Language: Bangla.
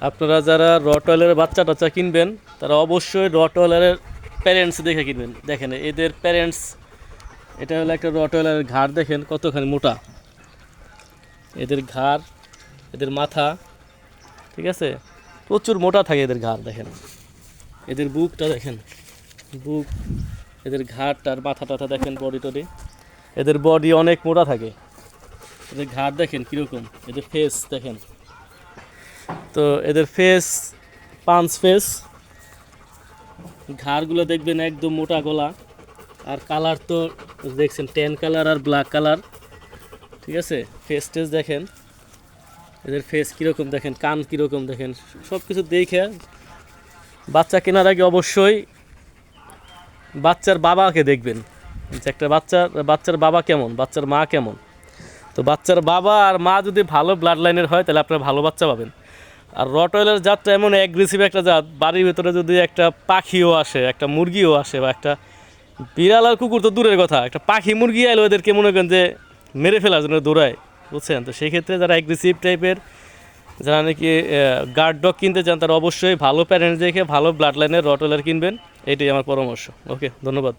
আপনারা যারা রটওয়াইলারের বাচ্চা টাচ্চা কিনবেন তারা অবশ্যই রটওয়াইলারের প্যারেন্টস দেখে কিনবেন। দেখেন এদের প্যারেন্টস, এটা হলো একটা রটওয়াইলারের ঘাড়, দেখেন কতখানি মোটা এদের ঘাড়, এদের মাথা, ঠিক আছে, প্রচুর মোটা থাকে এদের ঘাড়। দেখেন এদের বুকটা দেখেন, বুক, এদের ঘাড় আর মাথা টাথা দেখেন, বডি টডি, এদের বডি অনেক মোটা থাকে। এদের ঘাড় দেখেন কীরকম, এদের ফেস দেখেন, তো এদের ফেস পাঁচ ফেস, ঘাড়গুলো দেখবেন একদম মোটা গলা, আর কালার তো দেখছেন ট্যান কালার আর ব্ল্যাক কালার, ঠিক আছে। ফেস টেস দেখেন, এদের ফেস কীরকম দেখেন, কান কীরকম দেখেন, সব কিছু দেখে বাচ্চা কেনার আগে অবশ্যই বাচ্চার বাবাকে দেখবেন যে একটা বাচ্চার বাবা কেমন, বাচ্চার মা কেমন। তো বাচ্চার বাবা আর মা যদি ভালো ব্লাড লাইনের হয় তাহলে আপনারা ভালো বাচ্চা পাবেন। আর রটওয়েলার জাতটা এমন অ্যাগ্রেসিভ একটা জাত, বাড়ির ভেতরে যদি একটা পাখিও আসে, একটা মুরগিও আসে, বা একটা বিড়াল আর কুকুর তো দূরের কথা, একটা পাখি মুরগি এলো এদেরকে মনে করেন যে মেরে ফেলার জন্য দৌড়ায়, বুঝছেন। তো সেই ক্ষেত্রে যারা অ্যাগ্রেসিভ টাইপের, যারা নাকি গার্ড ডগ কিনতে চান, তারা অবশ্যই ভালো প্যারেন্টস দেখে ভালো ব্লাড লাইনের রটওয়েলার কিনবেন, এটাই আমার পরামর্শ। ওকে, ধন্যবাদ।